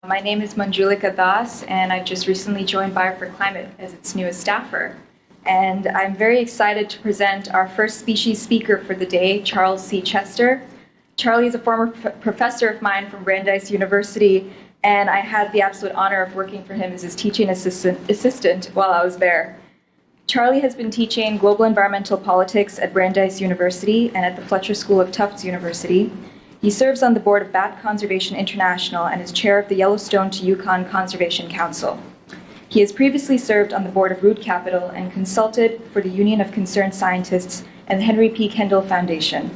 My name is Manjulika Das, and I've just recently joined Bio4Climate as its newest staffer. And I'm very excited to present our first species speaker for the day, Charles C. Chester. Charlie is a former professor of mine from Brandeis University, and I had the absolute honor of working for him as his teaching assistant while I was there. Charlie has been teaching global environmental politics at Brandeis University and at the Fletcher School of Tufts University. He serves on the board of Bat Conservation International and is chair of the Yellowstone to Yukon Conservation Council. He has previously served on the board of Root Capital and consulted for the Union of Concerned Scientists and the Henry P. Kendall Foundation.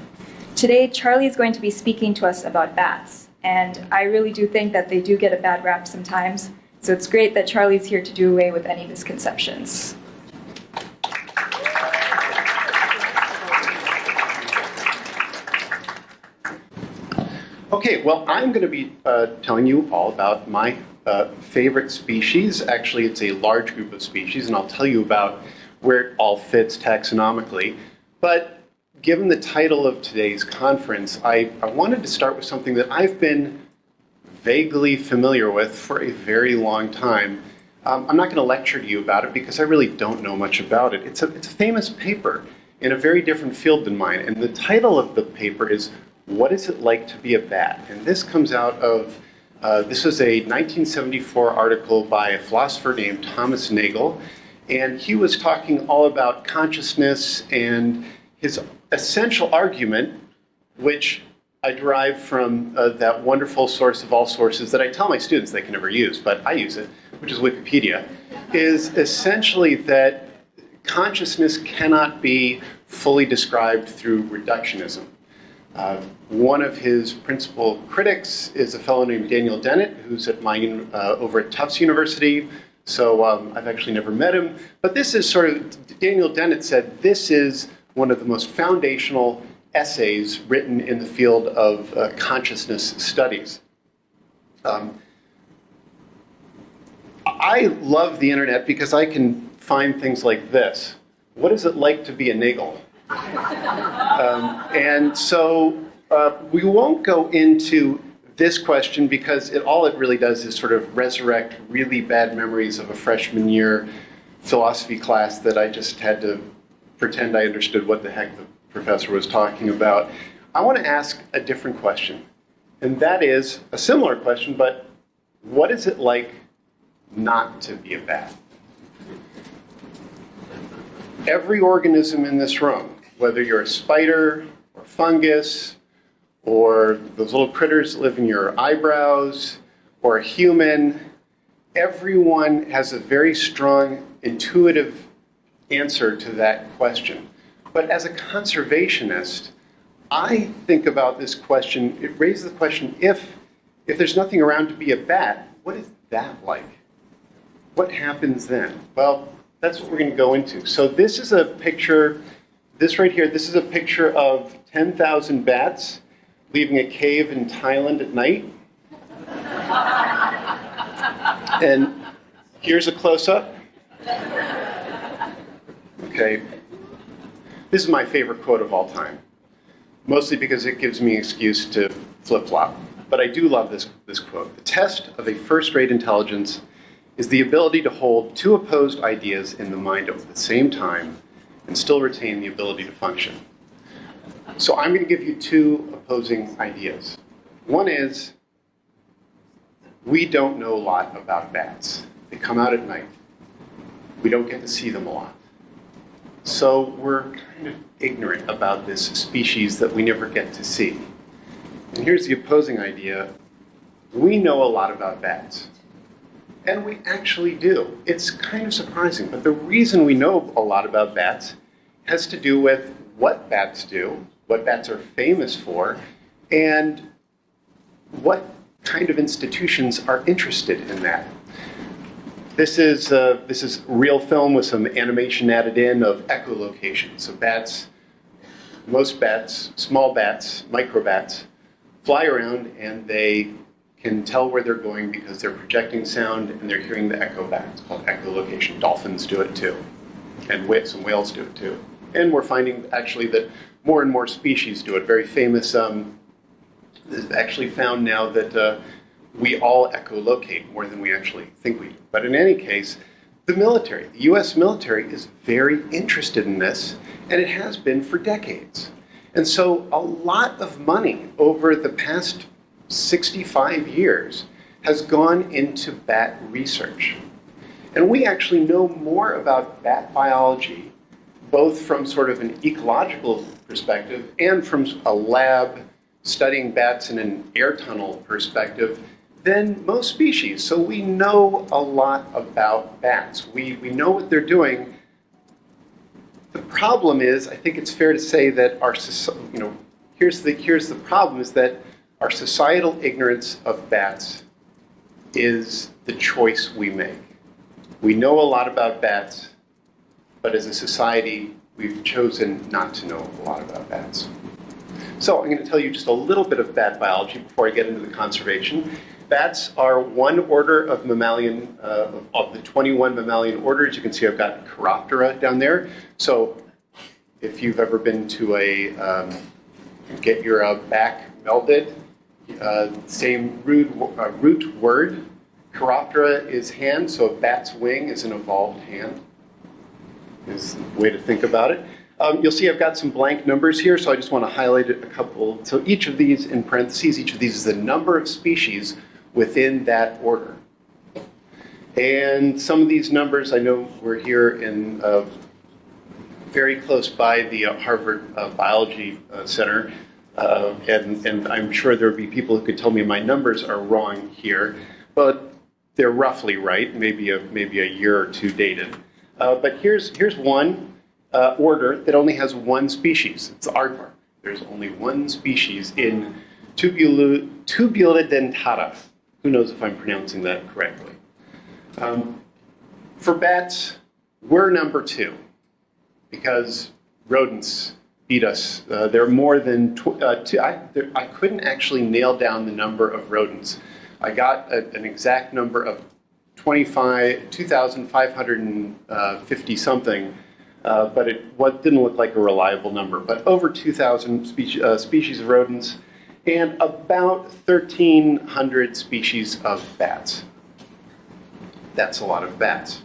Today, Charlie is going to be speaking to us about bats, and I really do think that they do get a bad rap sometimes, so it's great that Charlie's here to do away with any misconceptions. Okay, well, I'm going to be telling you all about my favorite species. Actually, it's a large group of species, and I'll tell you about where it all fits taxonomically. But given the title of today's conference, I wanted to start with something that I've been vaguely familiar with for a very long time. I'm not going to lecture to you about it because I really don't know much about it. It's a famous paper in a very different field than mine, and the title of the paper is "What is it like to be a bat?" And this comes out of, this was a 1974 article by a philosopher named Thomas Nagel, and he was talking all about consciousness, and his essential argument, which I derive from that wonderful source of all sources that I tell my students they can never use, but I use it, which is Wikipedia, is essentially that consciousness cannot be fully described through reductionism. One of his principal critics is a fellow named Daniel Dennett, who's at over at Tufts University. So I've actually never met him. But this is sort of, Daniel Dennett said, this is one of the most foundational essays written in the field of consciousness studies. I love the internet because I can find things like this. What is it like to be a Nagel? And so we won't go into this question because all it really does is sort of resurrect really bad memories of a freshman year philosophy class that I just had to pretend I understood what the heck the professor was talking about. I want to ask a different question, and that is a similar question, but what is it like not to be a bat? Every organism in this room, whether you're a spider or fungus or those little critters that live in your eyebrows or a human, everyone has a very strong intuitive answer to that question. But as a conservationist, I think about this question, it raises the question, if there's nothing around to be a bat, what is that like? What happens then? Well, that's what we're going to go into. So this is a picture, this right here, this is a picture of 10,000 bats leaving a cave in Thailand at night. And here's a close-up. Okay. This is my favorite quote of all time, mostly because it gives me an excuse to flip-flop. But I do love this quote. The test of a first-rate intelligence is the ability to hold two opposed ideas in the mind at the same time and still retain the ability to function. So I'm going to give you two opposing ideas. One is, we don't know a lot about bats. They come out at night. We don't get to see them a lot. So we're kind of ignorant about this species that we never get to see. And here's the opposing idea. We know a lot about bats. And we actually do. It's kind of surprising, but the reason we know a lot about bats has to do with what bats do, what bats are famous for, and what kind of institutions are interested in that. This is real film with some animation added in of echolocation. So bats, most bats, small bats, microbats, fly around and they can tell where they're going because they're projecting sound and they're hearing the echo back. It's called echolocation. Dolphins do it too. And some whales do it too. And we're finding actually that more and more species do it. Very famous, it's actually found now that we all echolocate more than we actually think we do. But in any case, the military, the US military is very interested in this, and it has been for decades. And so a lot of money over the past 65 years has gone into bat research. And we actually know more about bat biology, both from sort of an ecological perspective and from a lab studying bats in an air tunnel perspective, than most species. So we know a lot about bats. We know what they're doing. The problem is, I think it's fair to say that here's the problem, is that our societal ignorance of bats is the choice we make. We know a lot about bats, but as a society, we've chosen not to know a lot about bats. So I'm going to tell you just a little bit of bat biology before I get into the conservation. Bats are one order of mammalian, of the 21 mammalian orders. You can see I've got Chiroptera down there. So if you've ever been to get your back melded, same root word. Chiroptera is hand, so a bat's wing is an evolved hand, is the way to think about it. You'll see I've got some blank numbers here, so I just want to highlight a couple. So each of these, in parentheses, each of these is the number of species within that order. And some of these numbers, I know we're here in very close by the Harvard Biology Center, and I'm sure there would be people who could tell me my numbers are wrong here, but they're roughly right, maybe a year or two dated. But here's one order that only has one species. It's aardvark. There's only one species in Tubulidentata. Who knows if I'm pronouncing that correctly? For bats, we're number 2 because rodents beat us. There are more than I couldn't actually nail down the number of rodents. I got an exact number of 2,550 something, but it didn't look like a reliable number. But over 2,000 species of rodents, and about 1,300 species of bats. That's a lot of bats.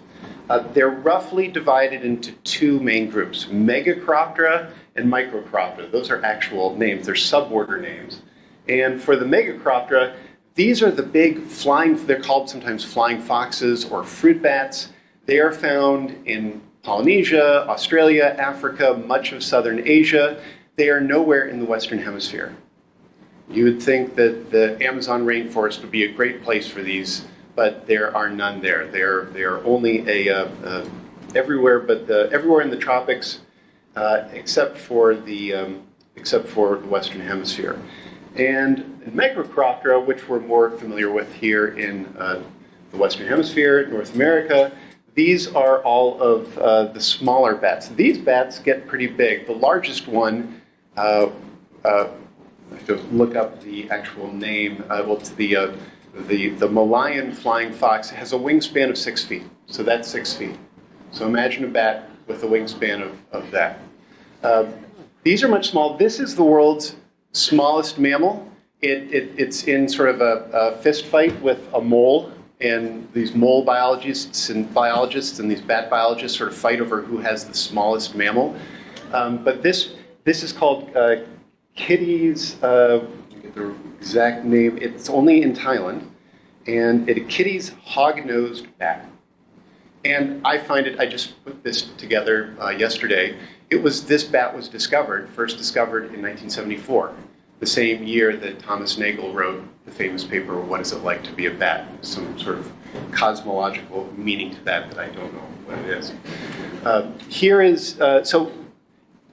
They're roughly divided into 2 main groups, Megachiroptera and Microchiroptera. Those are actual names, they're suborder names. And for the Megachiroptera, these are the big they're called sometimes flying foxes or fruit bats. They are found in Polynesia, Australia, Africa, much of southern Asia. They are nowhere in the Western Hemisphere. You would think that the Amazon rainforest would be a great place for these, but there are none there. They are only everywhere, but everywhere in the tropics, except for the Western Hemisphere. And Microchiroptera, which we're more familiar with here in the Western Hemisphere, North America, these are all of the smaller bats. These bats get pretty big. The largest one, I have to look up the actual name. It's the Malayan Flying Fox. It has a wingspan of 6 feet, so that's 6 feet. So imagine a bat with a wingspan of that. These are much small. This is the world's smallest mammal. It's in sort of a fist fight with a mole, and these mole biologists and these bat biologists sort of fight over who has the smallest mammal. But this is called Kittis, get the exact name, it's only in Thailand, and it's Kittis Hog-Nosed Bat. And I just put this together yesterday. This bat was first discovered in 1974, the same year that Thomas Nagel wrote the famous paper, What Is It Like to Be a Bat? Some sort of cosmological meaning to that I don't know what it is. Here is, so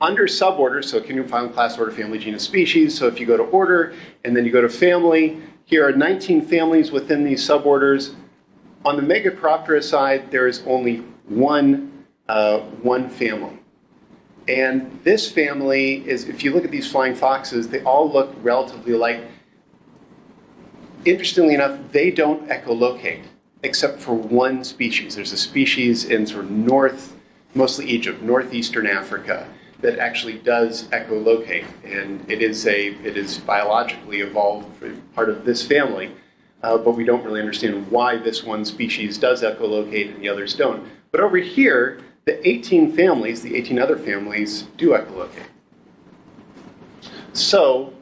under suborder, so kingdom, phylum, class, order, family, genus, species. So if you go to order and then you go to family, here are 19 families within these suborders. On the Megachiroptera side, there is only one family. And this family is, if you look at these flying foxes, they all look relatively alike. Interestingly enough, they don't echolocate, except for one species. There's a species in sort of mostly Egypt, northeastern Africa, that actually does echolocate, and it is biologically evolved for part of this family. but we don't really understand why this one species does echolocate and the others don't. But over here, the 18 families, the 18 other families, do echolocate. So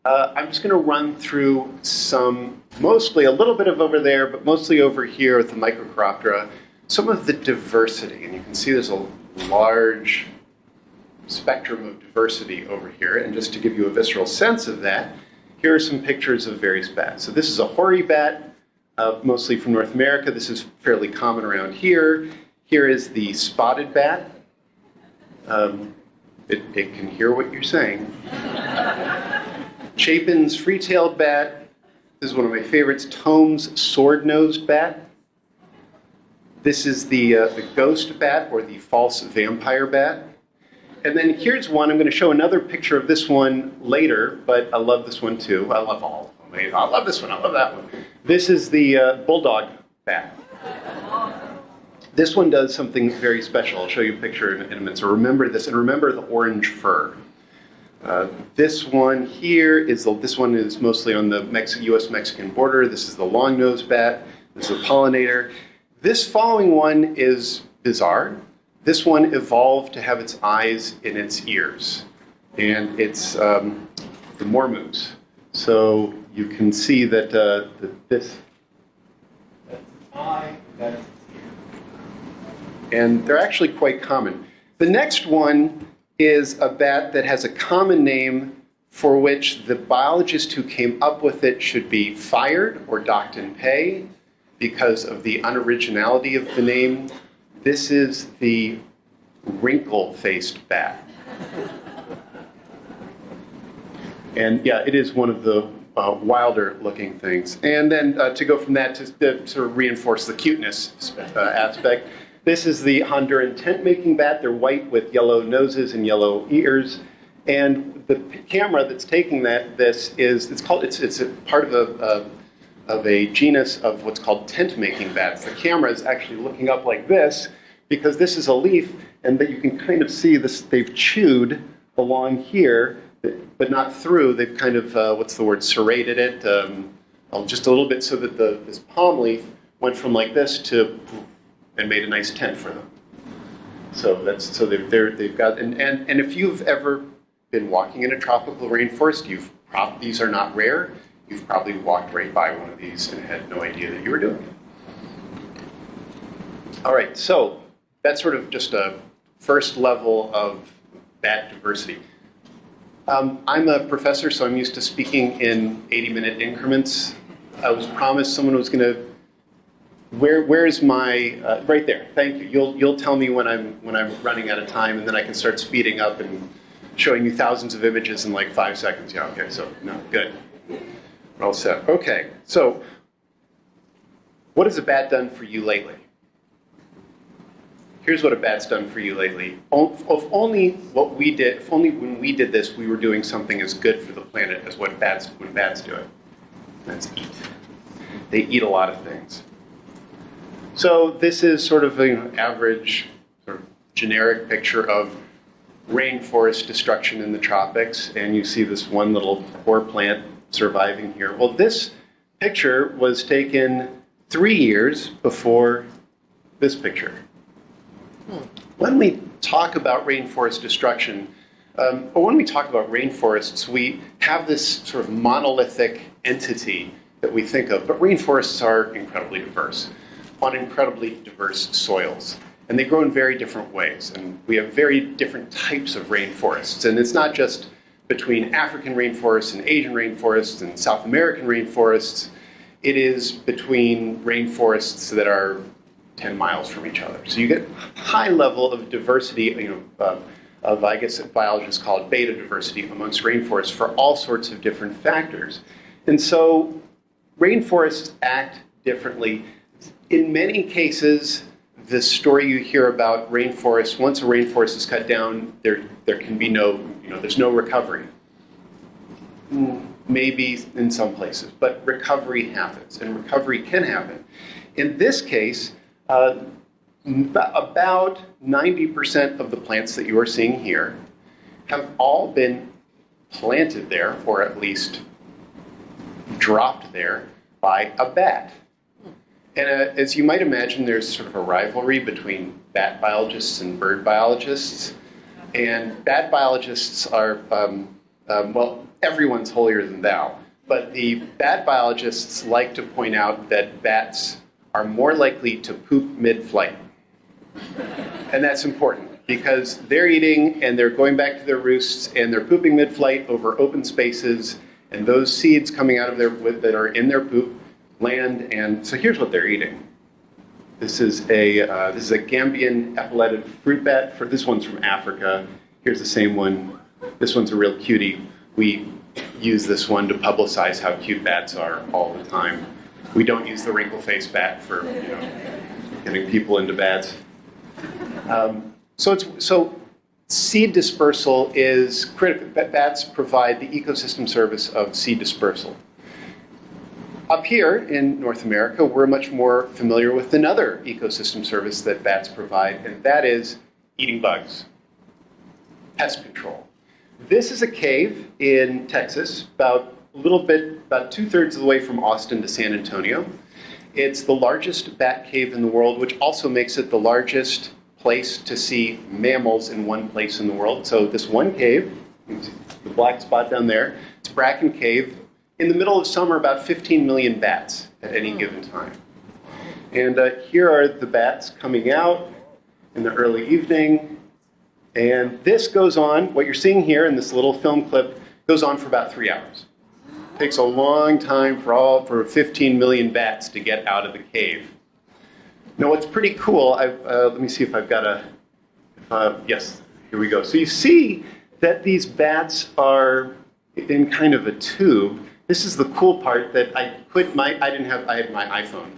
I'm just going to run through some, mostly a little bit of over there, but mostly over here with the Microcoroptera, some of the diversity. And you can see there's a large spectrum of diversity over here. And just to give you a visceral sense of that, here are some pictures of various bats. So this is a hoary bat, mostly from North America. This is fairly common around here. Here is the spotted bat. It can hear what you're saying. Chapin's free-tailed bat. This is one of my favorites, Tome's sword-nosed bat. This is the ghost bat, or the false vampire bat. And then here's one. I'm going to show another picture of this one later, but I love this one too. I love all of them. I love this one. I love that one. This is the Bulldog Bat. This one does something very special. I'll show you a picture in a minute. So remember this, and remember the orange fur. This one here is this one is mostly on the U.S.-Mexican border. This is the long-nosed bat. This is a pollinator. This following one is bizarre. This one evolved to have its eyes in its ears, and it's the mormoose. So you can see that this that's its eye, that's its ear, and they're actually quite common. The next one is a bat that has a common name for which the biologist who came up with it should be fired or docked in pay because of the unoriginality of the name. This is the wrinkle-faced bat. And yeah, it is one of the wilder-looking things. And then to go from that to sort of reinforce the cuteness aspect, this is the Honduran tent-making bat. They're white with yellow noses and yellow ears. And the camera that's taking it's a part of a genus of what's called tent-making bats. The camera is actually looking up like this because this is a leaf, and that you can kind of see this. They've chewed along here, but not through. They've kind of serrated it just a little bit so that this palm leaf went from like this to and made a nice tent for them. So they've got and if you've ever been walking in a tropical rainforest, these are not rare. You've probably walked right by one of these and had no idea that you were doing it. All right, so that's sort of just a first level of bat diversity. I'm a professor, so I'm used to speaking in 80-minute increments. I was promised someone was going to. Where's my right there? Thank you. You'll tell me when I'm running out of time, and then I can start speeding up and showing you thousands of images in like 5 seconds. Yeah. Okay. So no, good. We're all set. Okay. So, what has a bat done for you lately? Here's what a bat's done for you lately. If only when we did this, we were doing something as good for the planet as when bats do it. That's eat. They eat a lot of things. So this is sort of an average, sort of generic picture of rainforest destruction in the tropics, and you see this one little poor plant surviving here. Well, this picture was taken 3 years before this picture. When we talk about rainforest destruction, or when we talk about rainforests, we have this sort of monolithic entity that we think of, but rainforests are incredibly diverse, on incredibly diverse soils. And they grow in very different ways, and we have very different types of rainforests. And it's not just between African rainforests and Asian rainforests and South American rainforests. It is between rainforests that are 10 miles from each other. So you get a high level of diversity, of I guess biologists call it beta diversity amongst rainforests for all sorts of different factors. And so rainforests act differently. In many cases, the story you hear about rainforests, once a rainforest is cut down, there can be there's no recovery. Maybe in some places, but recovery happens, and recovery can happen. In this case, about 90% of the plants that you are seeing here have all been planted there, or at least dropped there, by a bat. And as you might imagine, there's sort of a rivalry between bat biologists and bird biologists. And bat biologists are, well, everyone's holier than thou. But the bat biologists like to point out that bats are more likely to poop mid-flight. And that's important because they're eating and they're going back to their roosts and they're pooping mid-flight over open spaces, and those seeds coming out of that are in their poop land. And so here's what they're eating. This is a Gambian epauletted fruit bat. This one's from Africa. Here's the same one. This one's a real cutie. We use this one to publicize how cute bats are all the time. We don't use the wrinkle-faced bat for getting people into bats. So seed dispersal is critical. Bats provide the ecosystem service of seed dispersal. Up here in North America, we're much more familiar with another ecosystem service that bats provide, and that is eating bugs, pest control. This is a cave in Texas, about 2/3 of the way from Austin to San Antonio. It's the largest bat cave in the world, which also makes it the largest place to see mammals in one place in the world. So this one cave, the black spot down there, it's Bracken Cave. In the middle of summer, about 15 million bats at any given time. And here are the bats coming out in the early evening. And this goes on, what you're seeing here in this little film clip, goes on for about 3 hours. It takes a long time for 15 million bats to get out of the cave. Now what's pretty cool, let me see if I've got yes, here we go. So you see that these bats are in kind of a tube. This is the cool part that I had my iPhone.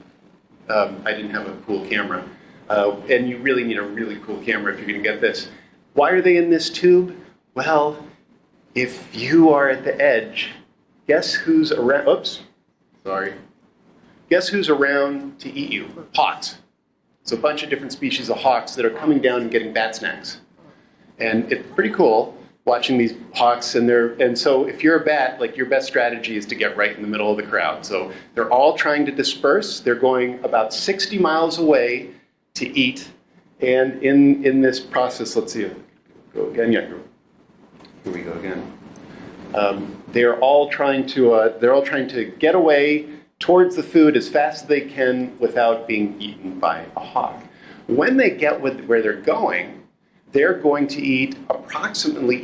I didn't have a cool camera. And you really need a really cool camera if you're going to get this. Why are they in this tube? Well, if you are at the edge, guess who's around? Oops, sorry. Guess who's around to eat you? Hawks. It's a bunch of different species of hawks that are coming down and getting bat snacks. And it's pretty cool watching these hawks, and so if you're a bat, like your best strategy is to get right in the middle of the crowd. So they're all trying to disperse. They're going about 60 miles away to eat. And in this process, let's see, go again. Yeah, here we go again. They're all trying to get away towards the food as fast as they can without being eaten by a hawk. When they get where they're going to eat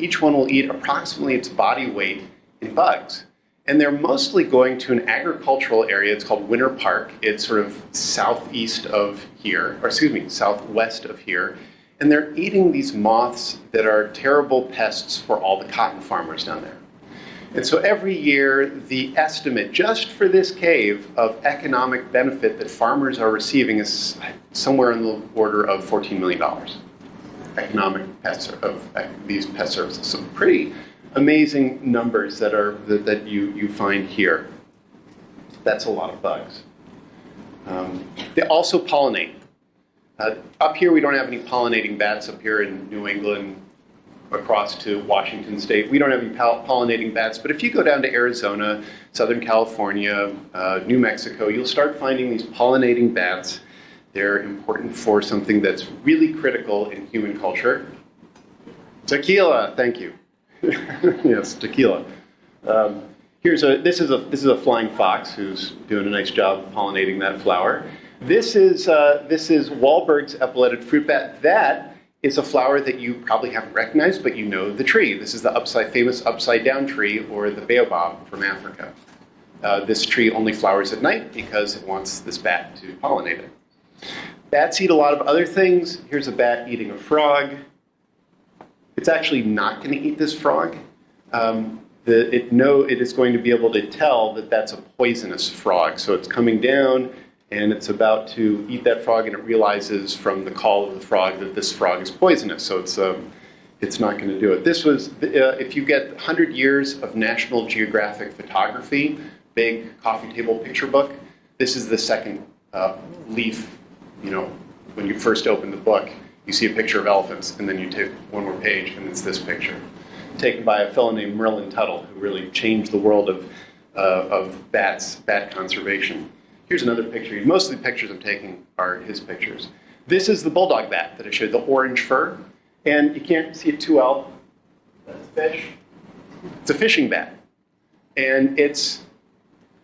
each one will eat approximately its body weight in bugs. And they're mostly going to an agricultural area. It's called Winter Park. It's sort of southwest of here. And they're eating these moths that are terrible pests for all the cotton farmers down there. And so every year, the estimate just for this cave of economic benefit that farmers are receiving is somewhere in the order of $14 million. Economic pests of these pest services. So pretty amazing numbers that you find here. That's a lot of bugs. They also pollinate. Up here, we don't have any pollinating bats. Up here in New England, across to Washington State, we don't have any pollinating bats. But if you go down to Arizona, Southern California, New Mexico, you'll start finding these pollinating bats. They're important for something that's really critical in human culture. Tequila, thank you. Yes, tequila. This is a flying fox who's doing a nice job pollinating that flower. This is Wahlberg's epauletted fruit bat. That is a flower that you probably haven't recognized, but you know the tree. This is the famous upside down tree, or the baobab from Africa. This tree only flowers at night because it wants this bat to pollinate it. Bats eat a lot of other things. Here's a bat eating a frog. It's actually not going to eat this frog. It is going to be able to tell that that's a poisonous frog. So it's coming down and it's about to eat that frog, and it realizes from the call of the frog that this frog is poisonous. So it's not going to do it. This was, if you get 100 years of National Geographic photography, big coffee table picture book, this is the second leaf. When you first open the book, you see a picture of elephants, and then you take one more page, and it's this picture, taken by a fellow named Merlin Tuttle, who really changed the world of bat conservation. Here's another picture. Most of the pictures I'm taking are his pictures. This is the Bulldog Bat that I showed, the orange fur. And you can't see it too well. That's a fish. It's a fishing bat. And its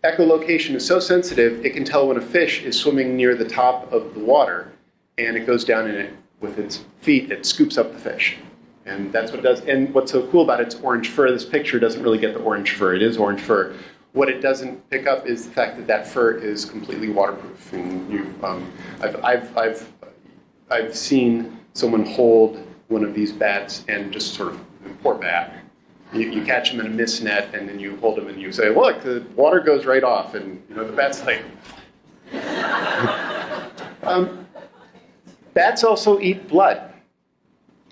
echolocation is so sensitive, it can tell when a fish is swimming near the top of the water, and it goes down in it with its feet, it scoops up the fish. And that's what it does. And what's so cool about its orange fur, this picture doesn't really get the orange fur. It is orange fur. What it doesn't pick up is the fact that that fur is completely waterproof. And I've seen someone hold one of these bats and just sort of, poor bat. You catch them in a mist net, and then you hold them and you say, look, the water goes right off. And the bat's like... Bats also eat blood.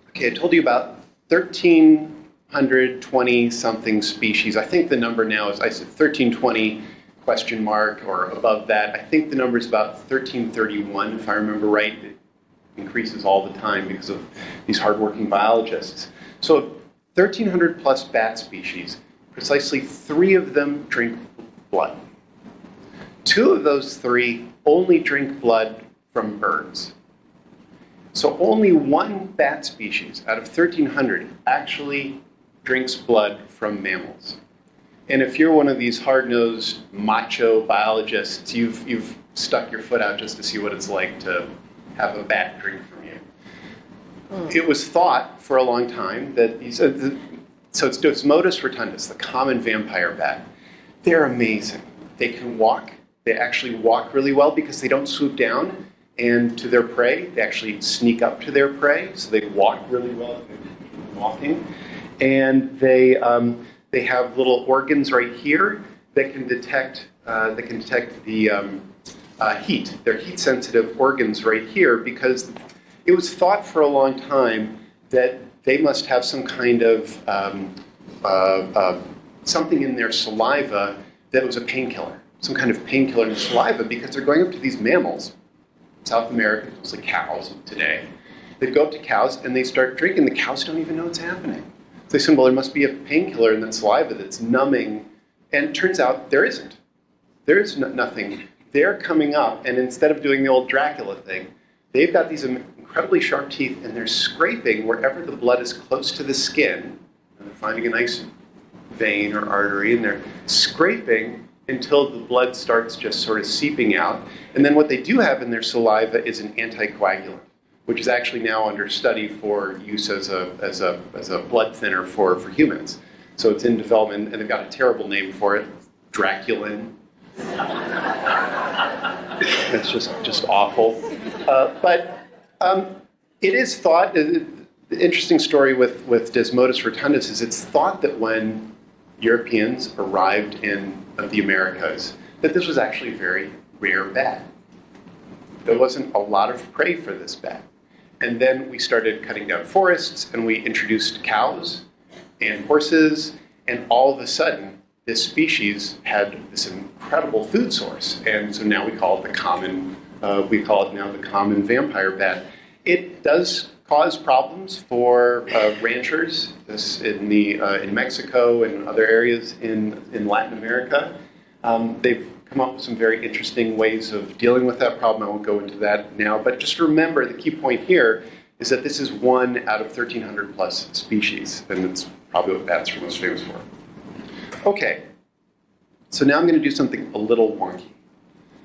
Okay, I told you about 1,320-something species. I think the number now is, I said 1,320 question mark or above that. I think the number is about 1,331, if I remember right. It increases all the time because of these hardworking biologists. So 1,300 plus bat species, precisely 3 of them drink blood. 2 of those 3 only drink blood from birds. So only 1 bat species out of 1,300 actually drinks blood from mammals. And if you're one of these hard-nosed, macho biologists, you've stuck your foot out just to see what it's like to have a bat drink from you. It was thought for a long time that it's Desmodus rotundus, the common vampire bat. They're amazing. They can walk. They actually walk really well because they don't swoop down and to their prey. They actually sneak up to their prey, so they walk really well walking. And they have little organs right here that can detect the heat. They're heat-sensitive organs right here because it was thought for a long time that they must have some kind of something in their saliva that was a painkiller, some kind of painkiller in the saliva, because they're going up to these mammals, South America, mostly cows today. They go up to cows and they start drinking. The cows don't even know what's happening. So they say, well, there must be a painkiller in that saliva that's numbing. And it turns out there isn't. There is nothing. They're coming up, and instead of doing the old Dracula thing, they've got these incredibly sharp teeth, and they're scraping wherever the blood is close to the skin. And they're finding a nice vein or artery, and they're scraping until the blood starts just sort of seeping out. And then what they do have in their saliva is an anticoagulant, which is actually now under study for use as a blood thinner for humans. So it's in development, and they've got a terrible name for it, Draculin. It's just awful. But it is thought, the interesting story with Desmodus rotundus is it's thought that when Europeans arrived in the Americas, that this was actually a very rare bat. There wasn't a lot of prey for this bat. And then we started cutting down forests, and we introduced cows and horses, and all of a sudden, this species had this incredible food source. And so now we call it the common vampire bat. It does cause problems for ranchers in Mexico and other areas in Latin America. They've come up with some very interesting ways of dealing with that problem. I won't go into that now, but just remember the key point here is that this is 1 out of 1,300 plus species, and it's probably what bats are most famous for. Okay, so now I'm going to do something a little wonky,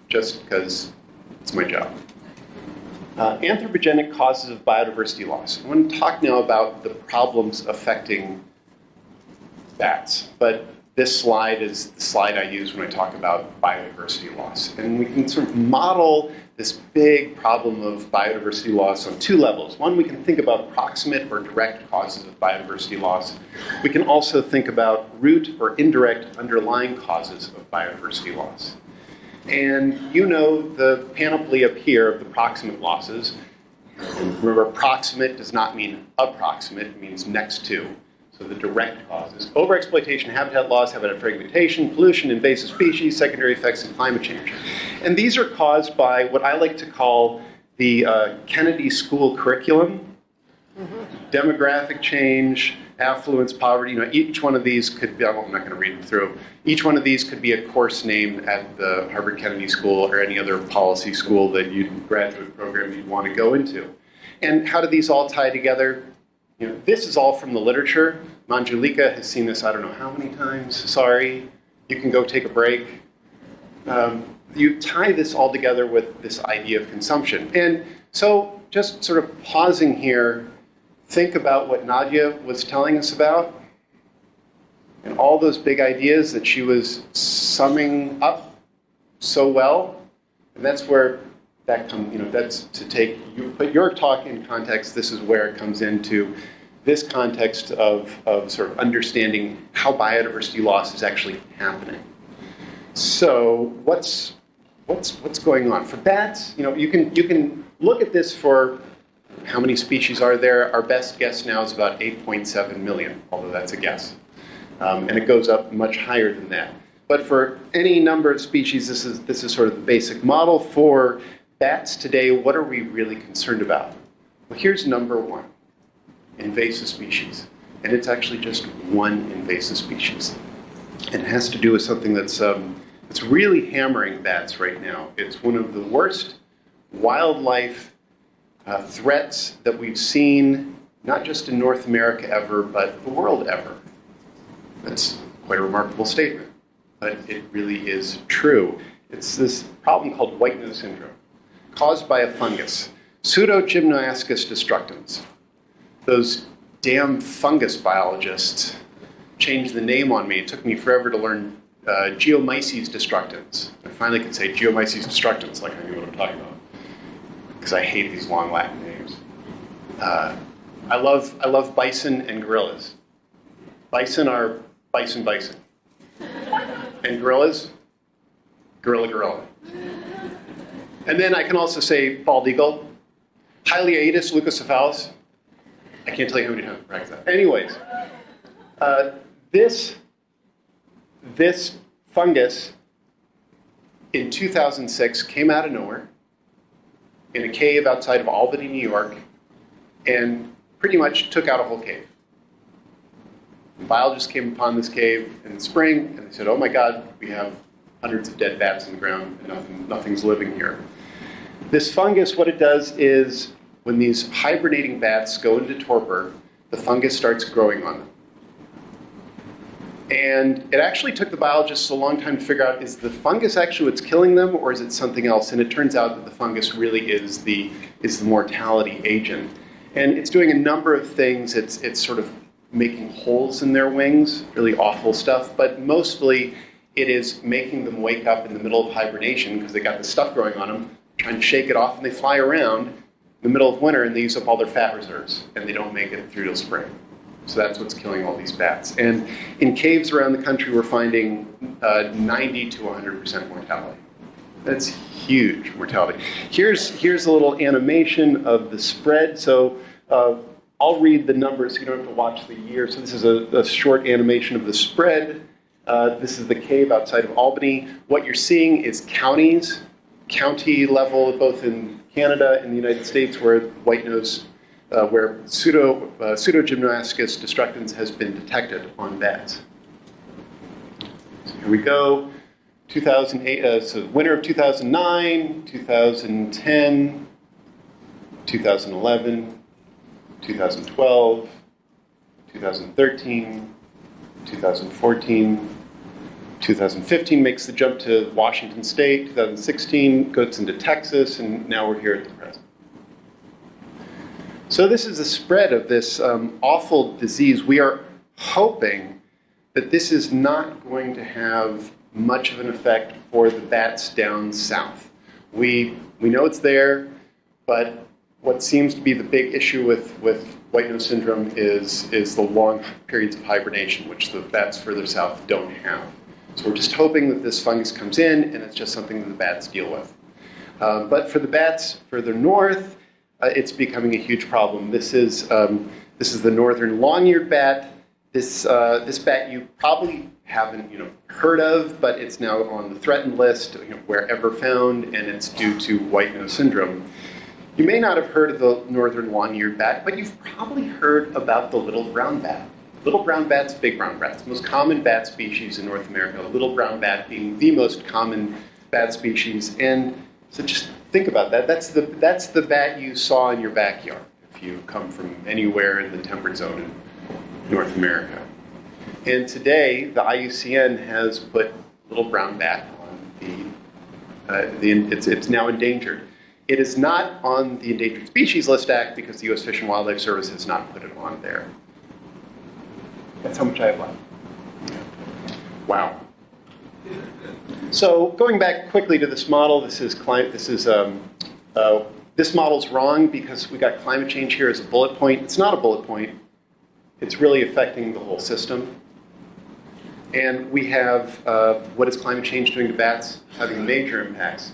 just because it's my job. Anthropogenic causes of biodiversity loss. I want to talk now about the problems affecting bats, but this slide is the slide I use when I talk about biodiversity loss. And we can sort of model this big problem of biodiversity loss on 2 levels. One, we can think about proximate or direct causes of biodiversity loss. We can also think about root or indirect underlying causes of biodiversity loss. And you know the panoply up here of the proximate losses. Remember, proximate does not mean approximate, it means next to. So the direct causes: overexploitation, habitat loss, habitat fragmentation, pollution, invasive species, secondary effects of climate change. And these are caused by what I like to call the Kennedy School curriculum, demographic change, affluence, poverty. Each one of these could be, I'm not going to read them through. Each one of these could be a course name at the Harvard Kennedy School or any other policy school that graduate program you'd want to go into. And how do these all tie together? This is all from the literature. Manjulika has seen this I don't know how many times. Sorry. You can go take a break. You tie this all together with this idea of consumption. And so just sort of pausing here, think about what Nadia was telling us about and all those big ideas that she was summing up so well. And that's where that comes, that's to take, you put your talk in context, this is where it comes into this context of sort of understanding how biodiversity loss is actually happening. So what's going on? For bats, you can look at this for how many species are there. Our best guess now is about 8.7 million, although that's a guess. And it goes up much higher than that. But for any number of species, this is sort of the basic model. For bats today, what are we really concerned about? Well, here's number one, invasive species. And it's actually just one invasive species. And it has to do with something that's really hammering bats right now. It's one of the worst wildlife threats that we've seen, not just in North America ever, but the world ever. That's quite a remarkable statement, but it really is true. It's this problem called white nose syndrome, caused by a fungus, Pseudogymnoascus destructans. Those damn fungus biologists changed the name on me. It took me forever to learn Geomyces destructans. I finally could say Geomyces destructans, like I knew what I'm talking about, because I hate these long Latin names. I love bison and gorillas. Bison are bison. And gorillas, gorilla. And then I can also say bald eagle, Hyliaetus leucocephalus. I can't tell you how many times I practice that. Anyways, this fungus in 2006 came out of nowhere in a cave outside of Albany, New York, and pretty much took out a whole cave. The biologists came upon this cave in the spring, and they said, oh my God, we have hundreds of dead bats in the ground, and nothing's living here. This fungus, what it does is, when these hibernating bats go into torpor, the fungus starts growing on them. And it actually took the biologists a long time to figure out, is the fungus actually what's killing them, or is it something else? And it turns out that the fungus really is the mortality agent. And it's doing a number of things. It's sort of making holes in their wings, really awful stuff, but mostly it is making them wake up in the middle of hibernation because they got this stuff growing on them, trying to shake it off, and they fly around in the middle of winter and they use up all their fat reserves, and they don't make it through till spring. So that's what's killing all these bats. And in caves around the country, we're finding 90 to 100% mortality. That's huge mortality. Here's a little animation of the spread. So I'll read the numbers so you don't have to watch the year. So this is a short animation of the spread. This is the cave outside of Albany. What you're seeing is counties, county level, both in Canada and the United States, where white nose, where Pseudogymnoascus destructans has been detected on bats. So here we go. 2008, so winter of 2009, 2010, 2011, 2012, 2013, 2014, 2015 makes the jump to Washington State, 2016 goes into Texas, and now we're here at the present. So this is the spread of this awful disease. We are hoping that this is not going to have much of an effect for the bats down south. We know it's there, but what seems to be the big issue with white nose syndrome is the long periods of hibernation, which the bats further south don't have. So we're just hoping that this fungus comes in, and it's just something that the bats deal with. But for the bats further north, it's becoming a huge problem. This is the northern long-eared bat. This bat you probably haven't heard of, but it's now on the threatened list wherever found, and it's due to white nose syndrome. You may not have heard of the northern long-eared bat, but you've probably heard about the little brown bat. Little brown bats, big brown bats. Most common bat species in North America, little brown bat being the most common bat species. And so just think about that. That's the bat you saw in your backyard if you come from anywhere in the temperate zone in North America. And today, the IUCN has put little brown bat on it's now endangered. It is not on the Endangered Species List Act because the U.S. Fish and Wildlife Service has not put it on there. That's how much I have left. Wow. So going back quickly to this model, this model's wrong because we got climate change here as a bullet point. It's not a bullet point. It's really affecting the whole system. And we have what is climate change doing to bats? Having major impacts.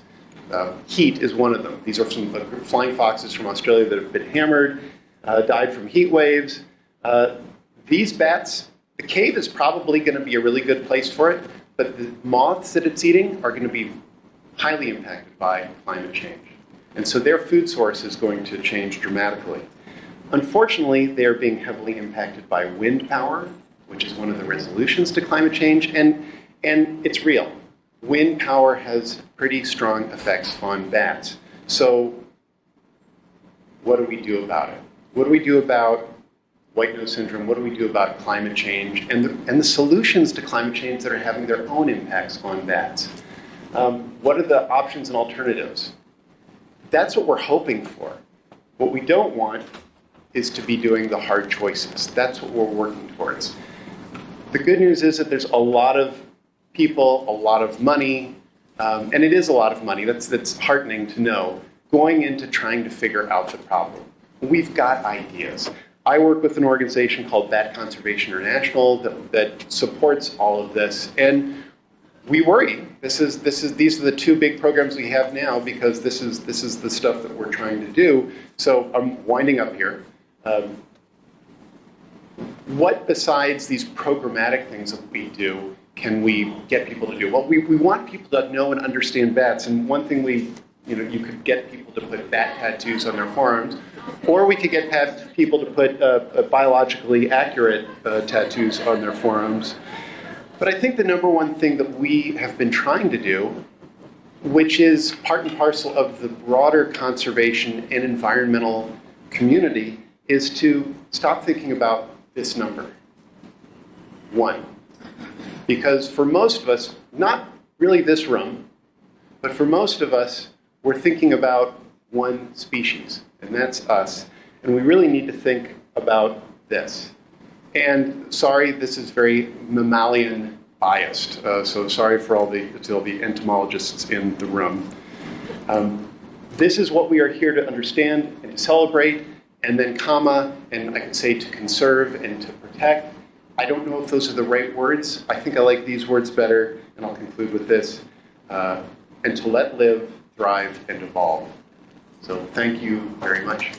Heat is one of them. These are some flying foxes from Australia that have been hammered, died from heat waves. These bats, the cave is probably going to be a really good place for it, but the moths that it's eating are going to be highly impacted by climate change. And so their food source is going to change dramatically. Unfortunately, they are being heavily impacted by wind power, which is one of the resolutions to climate change, and it's real. Wind power has pretty strong effects on bats. So what do we do about it? What do we do about white nose syndrome? What do we do about climate change and the solutions to climate change that are having their own impacts on bats? What are the options and alternatives? That's what we're hoping for. What we don't want is to be doing the hard choices. That's what we're working towards. The good news is that there's a lot of people, a lot of money, and it is a lot of money, that's heartening to know, going into trying to figure out the problem. We've got ideas. I work with an organization called Bat Conservation International that supports all of this, and we worry. These are the two big programs we have now because this is the stuff that we're trying to do. So I'm winding up here. What besides these programmatic things that we do can we get people to do? Well, we want people to know and understand bats, and one thing you could get people to put bat tattoos on their forearms, or we could get people to put biologically accurate tattoos on their forearms. But I think the number one thing that we have been trying to do, which is part and parcel of the broader conservation and environmental community, is to stop thinking about this number, 1. Because for most of us, not really this room, but for most of us, we're thinking about one species, and that's us. And we really need to think about this. And sorry, this is very mammalian biased, so sorry for all the entomologists in the room. This is what we are here to understand and to celebrate, and then comma, and I could say to conserve and to protect. I don't know if those are the right words. I think I like these words better, and I'll conclude with this. And to let live, thrive, and evolve. So thank you very much.